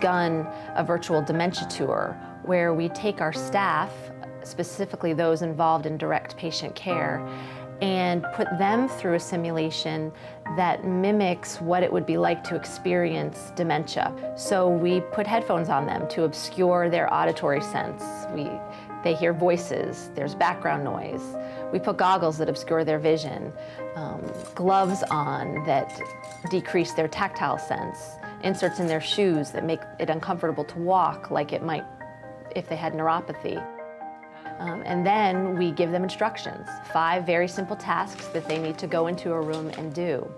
begun a virtual dementia tour where we take our staff, specifically those involved in direct patient care, and put them through a simulation that mimics what it would be like to experience dementia. So we put headphones on them to obscure their auditory sense. They hear voices, there's background noise. We put goggles that obscure their vision, gloves on that decrease their tactile sense, inserts in their shoes that make it uncomfortable to walk like it might if they had neuropathy. And then we give them instructions, 5 very simple tasks that they need to go into a room and do.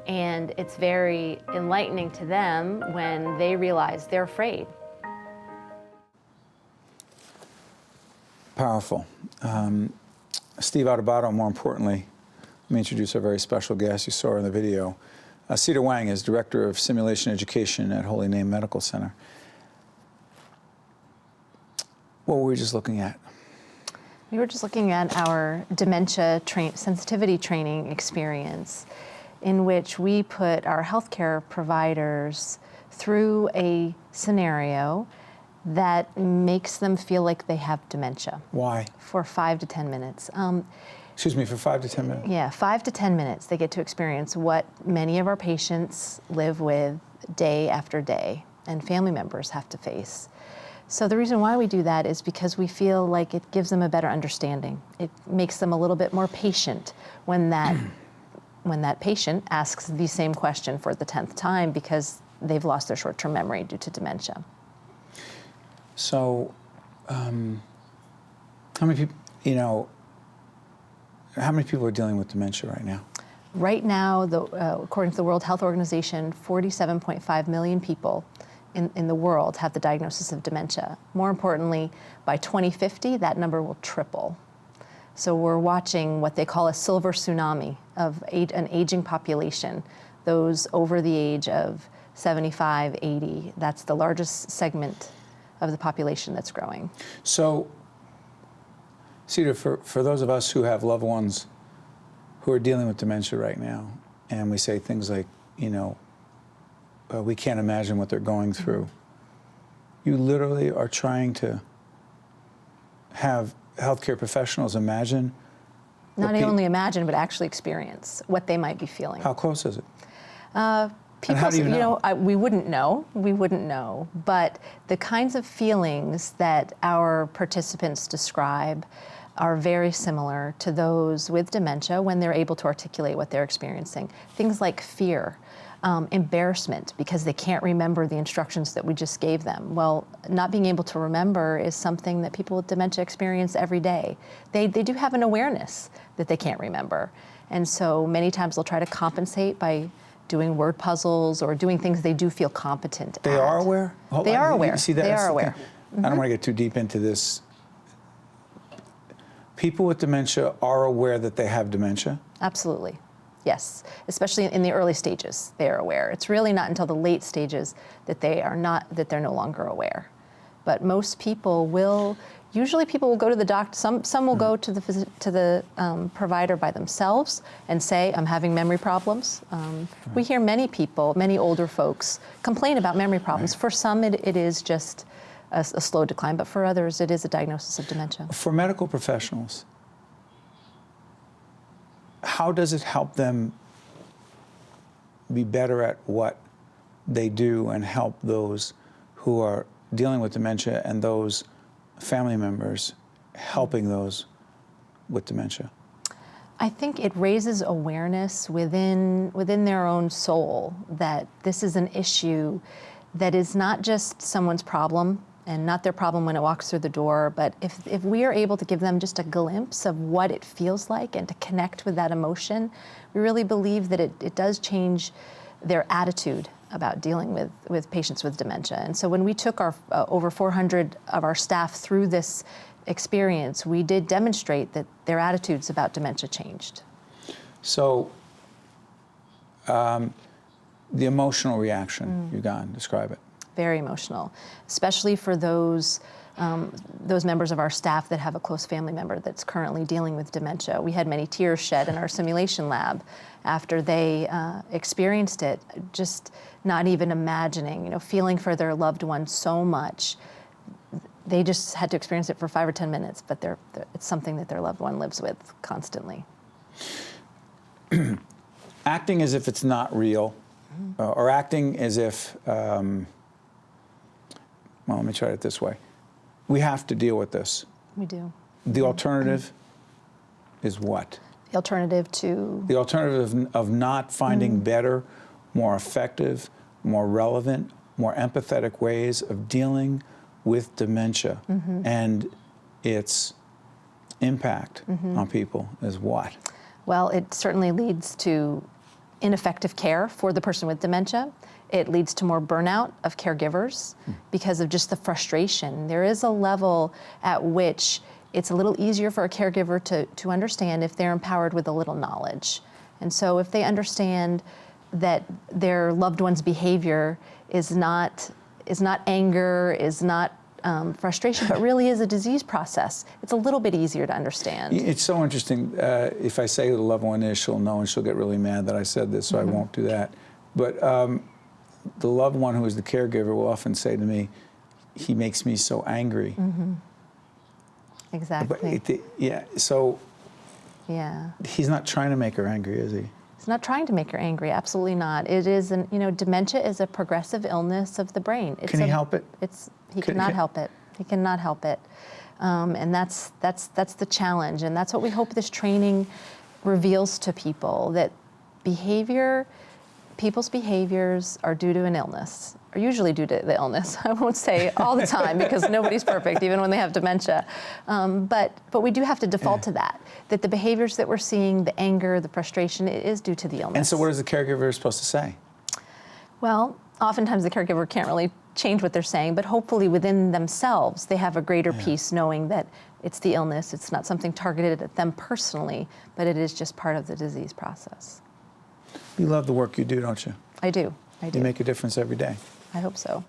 And it's very enlightening to them when they realize they're afraid. Powerful. Steve Adubato, more importantly, let me introduce our very special guest you saw in the video. Cedar Wang is Director of Simulation Education at Holy Name Medical Center. What were we just looking at? We were just looking at our dementia sensitivity training experience, in which we put our healthcare providers through a scenario that makes them feel like they have dementia. Why? For 5 to 10 minutes. Excuse me, for 5 to 10 minutes? Yeah, 5 to 10 minutes. They get to experience what many of our patients live with day after day, and family members have to face. So the reason why we do that is because we feel like it gives them a better understanding. It makes them a little bit more patient when that patient asks the same question for the 10th time because they've lost their short-term memory due to dementia. So, how many people, how many people are dealing with dementia right now? Right now, according to the World Health Organization, 47.5 million people in the world have the diagnosis of dementia. More importantly, by 2050, that number will triple. So we're watching what they call a silver tsunami of an aging population, those over the age of 75, 80. That's the largest segment of the population that's growing. So, Cedar, for those of us who have loved ones who are dealing with dementia right now, and we say things like, we can't imagine what they're going through. You literally are trying to have healthcare professionals imagine. Not only imagine, but actually experience what they might be feeling. How close is it? People, how do you know? We wouldn't know. We wouldn't know. But the kinds of feelings that our participants describe are very similar to those with dementia when they're able to articulate what they're experiencing. Things like fear, embarrassment because they can't remember the instructions that we just gave them. Well, not being able to remember is something that people with dementia experience every day. They do have an awareness that they can't remember. And so many times they'll try to compensate by doing word puzzles or doing things they do feel competent at. They are aware? They are aware. See, they are aware. I don't want to get too deep into this. People with dementia are aware that they have dementia? Absolutely. Yes, especially in the early stages, they are aware. It's really not until the late stages that they're no longer aware. But most people will, usually people will go to the doctor, some will go to the provider by themselves and say, I'm having memory problems. We hear many people, many older folks complain about memory problems. Right. For some it is just a slow decline, but for others it is a diagnosis of dementia. For medical professionals, how does it help them be better at what they do and help those who are dealing with dementia and those family members helping those with dementia? I think it raises awareness within their own soul that this is an issue that is not just someone's problem and not their problem when it walks through the door, but if we are able to give them just a glimpse of what it feels like and to connect with that emotion, we really believe that it does change their attitude about dealing with patients with dementia. And so when we took our over 400 of our staff through this experience, we did demonstrate that their attitudes about dementia changed. So the emotional reaction you got, describe it. Very emotional, especially for those those members of our staff that have a close family member that's currently dealing with dementia. We had many tears shed in our simulation lab after they experienced it, just not even imagining, feeling for their loved one so much. They just had to experience it for 5 or 10 minutes, but it's something that their loved one lives with constantly. Acting as if it's not real, or acting as if, well, let me try it this way. We have to deal with this. We do. The alternative is what? The alternative to? The alternative of not finding better, more effective, more relevant, more empathetic ways of dealing with dementia and its impact on people is what? Well, it certainly leads to ineffective care for the person with dementia. It leads to more burnout of caregivers because of just the frustration. There is a level at which it's a little easier for a caregiver to understand if they're empowered with a little knowledge. And so if they understand that their loved one's behavior is not anger, is not frustration, but really is a disease process, it's a little bit easier to understand. It's so interesting. If I say who the loved one is, she'll know and she'll get really mad that I said this, so I won't do that. But the loved one who is the caregiver will often say to me, he makes me so angry. Exactly. But he's not trying to make her angry, is he? He's not trying to make her angry, absolutely not. It is, dementia is a progressive illness of the brain. Can he help it? He cannot help it. He cannot help it. And that's the challenge. And that's what we hope this training reveals to people, that people's behaviors are due to an illness, or usually due to the illness. I won't say all the time because nobody's perfect, even when they have dementia. But we do have to default to that the behaviors that we're seeing, the anger, the frustration, it is due to the illness. And so what is the caregiver supposed to say? Well, oftentimes the caregiver can't really change what they're saying, but hopefully within themselves, they have a greater peace knowing that it's the illness, it's not something targeted at them personally, but it is just part of the disease process. You love the work you do, don't you? I do. You make a difference every day. I hope so.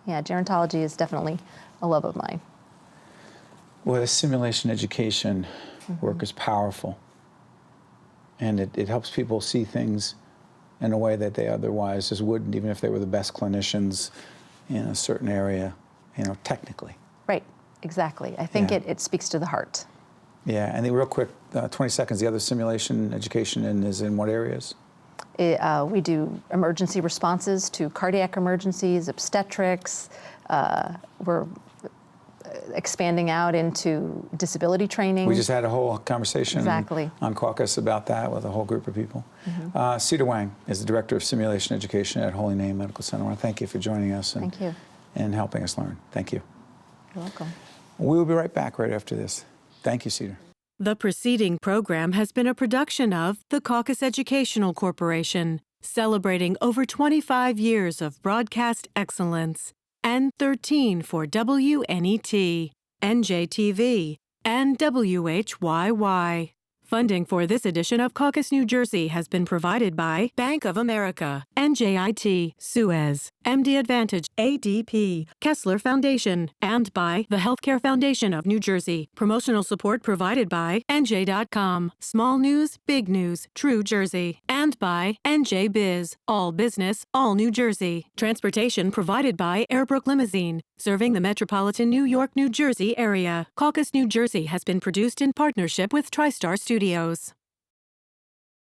Yeah, gerontology is definitely a love of mine. Well, the simulation education work is powerful, and it helps people see things in a way that they otherwise just wouldn't, even if they were the best clinicians in a certain area, technically. Right, exactly. I think it speaks to the heart. Yeah, and then real quick, 20 seconds, the other simulation education is in what areas? We do emergency responses to cardiac emergencies, obstetrics. We're expanding out into disability training. We just had a whole conversation on Caucus about that with a whole group of people. Cedar Wang is the Director of Simulation Education at Holy Name Medical Center. I want to thank you for joining us and helping us learn. Thank you. You're welcome. We will be right back right after this. Thank you, Cedar. The preceding program has been a production of the Caucus Educational Corporation, celebrating over 25 years of broadcast excellence, and 13 for WNET, NJTV, and WHYY. Funding for this edition of Caucus New Jersey has been provided by Bank of America, NJIT, Suez, MD Advantage, ADP, Kessler Foundation, and by the Healthcare Foundation of New Jersey. Promotional support provided by NJ.com, Small News, Big News, True Jersey, and by NJ Biz, All Business, All New Jersey. Transportation provided by Airbrook Limousine, serving the metropolitan New York, New Jersey area. Caucus New Jersey has been produced in partnership with TriStar Studios.